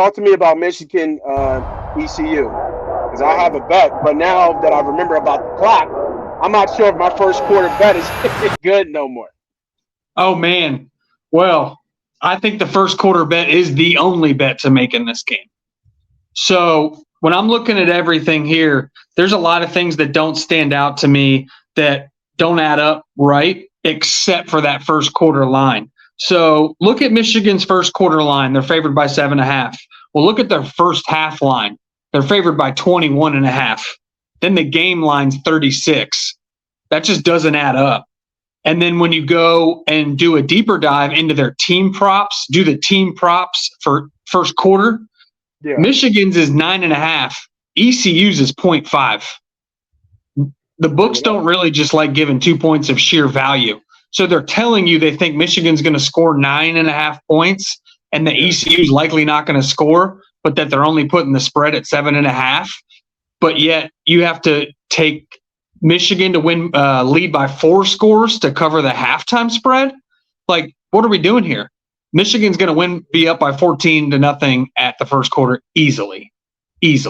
Talk to me about Michigan ECU because I have a bet, but now that I remember about the clock, I'm not sure if my first quarter bet is good no more. Oh, man. Well, I think the first quarter bet is the only bet to make in this game. So when I'm looking at everything here, there's a lot of things that don't stand out to me that don't add up right, except for that first quarter line. So look at Michigan's first quarter line. They're favored by 7.5. Well, look at their first half line. They're favored by 21.5. Then the game line's 36. That just doesn't add up. And then when you go and do a deeper dive into their team props, do the team props for first quarter. Yeah. Michigan's is 9.5. ECU's is 0.5. The books don't really just like giving 2 points of sheer value. So they're telling you they think Michigan's going to score 9.5 points and the ECU's likely not going to score, but that they're only putting the spread at 7.5. But yet you have to take Michigan to win, lead by 4 scores to cover the halftime spread. Like, what are we doing here? Michigan's going to be up by 14-0 at the first quarter easily. This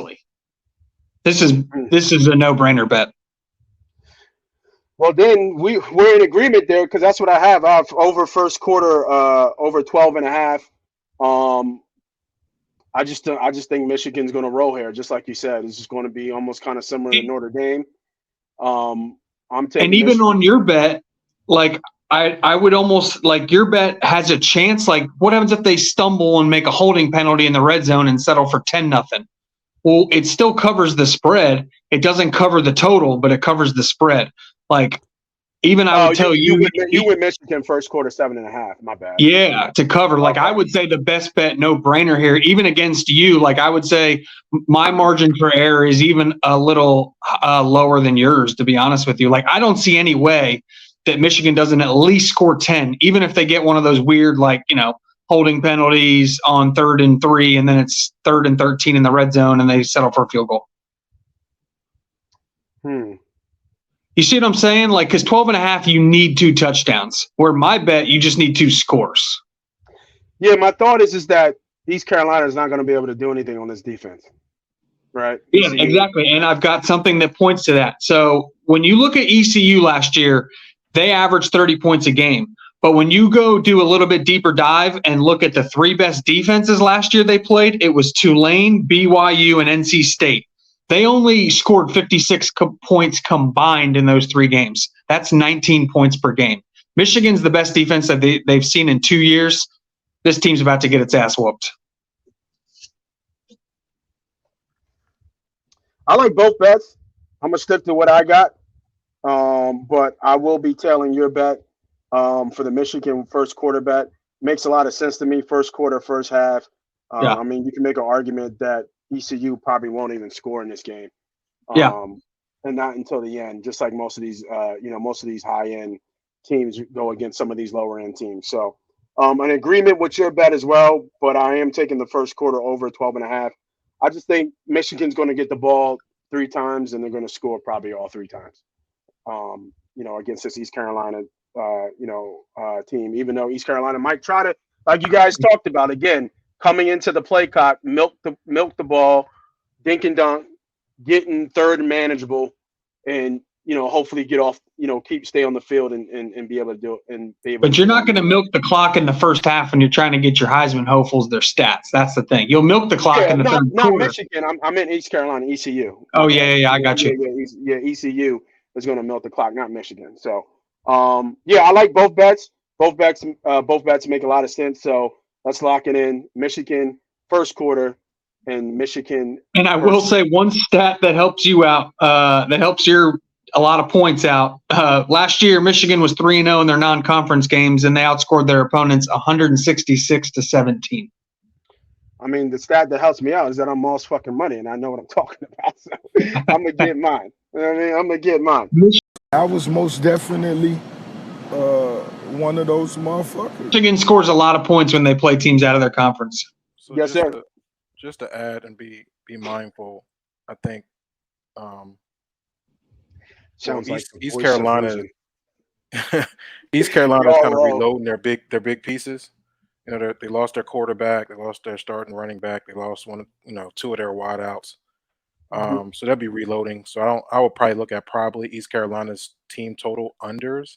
is a no-brainer bet. Well, then we're in agreement there because that's what I have. I have over first quarter, over 12.5. I just think Michigan's going to roll here, just like you said. It's just going to be almost kind of similar to Notre Dame. I'm taking. And even Michigan. On your bet, like I would almost like your bet has a chance. Like, what happens if they stumble and make a holding penalty in the red zone and settle for 10-0? Well, it still covers the spread. It doesn't cover the total, but it covers the spread. Like, even I would tell you win Michigan first quarter 7.5. My bad. Yeah, to cover. Like, I would say the best bet, no brainer here, even against you. Like, I would say my margin for error is even a little lower than yours, to be honest with you. Like, I don't see any way that Michigan doesn't at least score 10, even if they get one of those weird, like, holding penalties on 3rd and 3, and then it's 3rd and 13 in the red zone, and they settle for a field goal. You see what I'm saying? Like, because 12.5, you need 2 touchdowns. Where my bet, you just need 2 scores. Yeah, my thought is that East Carolina is not going to be able to do anything on this defense, right? Yeah, ECU. Exactly. And I've got something that points to that. So when you look at ECU last year, they averaged 30 points a game. But when you go do a little bit deeper dive and look at the 3 best defenses last year they played, it was Tulane, BYU, and NC State. They only scored 56 points combined in those 3 games. That's 19 points per game. Michigan's the best defense that they've seen in 2 years. This team's about to get its ass whooped. I like both bets. I'm going to stick to what I got. But I will be tailing your bet for the Michigan first quarter bet. Makes a lot of sense to me. First quarter, first half. Yeah. I mean, you can make an argument that ECU probably won't even score in this game. And not until the end, just like most of these high-end teams go against some of these lower-end teams. So an agreement with your bet as well, but I am taking the first quarter over 12.5. I just think Michigan's going to get the ball 3 times, and they're going to score probably all 3 times, against this East Carolina, team, even though East Carolina might try to, like you guys talked about, again, coming into the play clock, milk the ball, dink and dunk, getting third and manageable, and hopefully get off, stay on the field and be able to do it and be able. But you're not going to milk the clock in the first half when you're trying to get your Heisman hopefuls their stats. That's the thing. You'll milk the clock in the third quarter. Not Michigan. I'm in East Carolina, ECU. Oh yeah, I got you. Yeah, ECU is going to milk the clock, not Michigan. So I like both bets. Both bets make a lot of sense. So let's lock it in. Michigan first quarter and Michigan. And I will say one stat that helps you out, that helps a lot of points out. Last year, Michigan was 3-0 in their non-conference games, and they outscored their opponents 166-17. I mean, the stat that helps me out is that I'm Moss fucking money, and I know what I'm talking about. So I'm gonna get mine. You know what I mean? I'm gonna get mine. I was most definitely one of those motherfuckers. Michigan scores a lot of points when they play teams out of their conference. So yes, sir. Just to add and be mindful, I think sounds like East Carolina. East Carolina is kind of reloading their big pieces, They lost their quarterback, they lost their starting running back, they lost two of their wideouts. So they'll be reloading. So I would probably look at East Carolina's team total unders.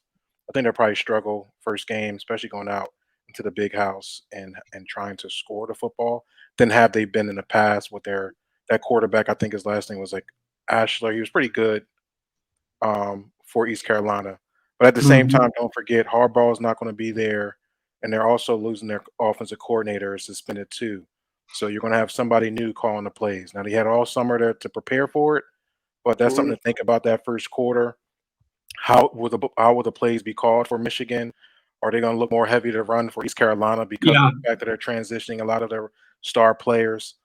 I think they'll probably struggle first game, especially going out into the big house and trying to score the football than have they been in the past with that quarterback. I think his last name was like Ashler. He was pretty good for East Carolina. But at the same time, don't forget Harbaugh is not going to be there, and they're also losing their offensive coordinator, suspended too. So you're going to have somebody new calling the plays. Now, they had all summer to prepare for it, but that's something to think about that first quarter. How will the plays be called for Michigan? Are they going to look more heavy to run for East Carolina because of the fact that they're transitioning a lot of their star players,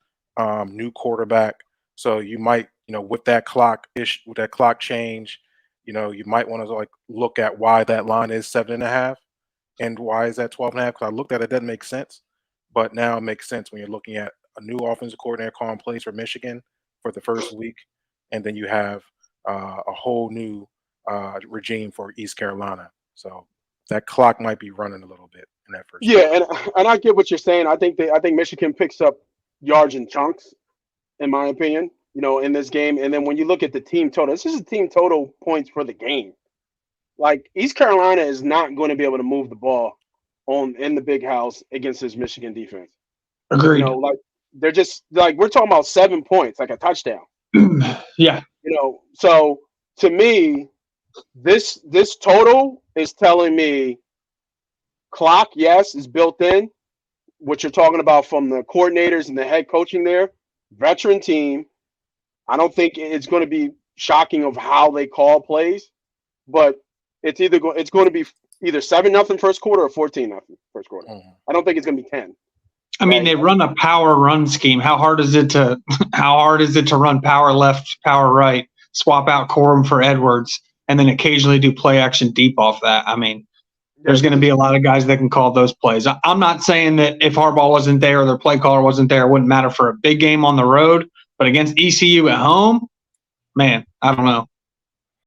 new quarterback? So you might, with that clock change, you might want to look at why that line is 7.5 and why is that 12.5? Because I looked at it, doesn't make sense. But now it makes sense when you're looking at a new offensive coordinator calling plays for Michigan for the first week, and then you have a whole new regime for East Carolina. So that clock might be running a little bit in that first. Yeah, and I get what you're saying. I think Michigan picks up yards in chunks, in my opinion. In this game, and then when you look at the team total, this is a team total points for the game. Like East Carolina is not going to be able to move the ball in the big house against this Michigan defense. Agreed. They're just we're talking about 7 points, like a touchdown. Yeah. So to me, this total is telling me clock, yes, is built in. What you're talking about from the coordinators and the head coaching there, veteran team. I don't think it's going to be shocking of how they call plays, but it's going to be either 7-0 first quarter or 14-0 first quarter. I don't think it's going to be 10. I mean, they run a power run scheme. How hard is it to run power left, power right, swap out Corum for Edwards, and then occasionally do play action deep off that? I mean, there's going to be a lot of guys that can call those plays. I'm not saying that if Harbaugh wasn't there or their play caller wasn't there, it wouldn't matter for a big game on the road. But against ECU at home, man, I don't know.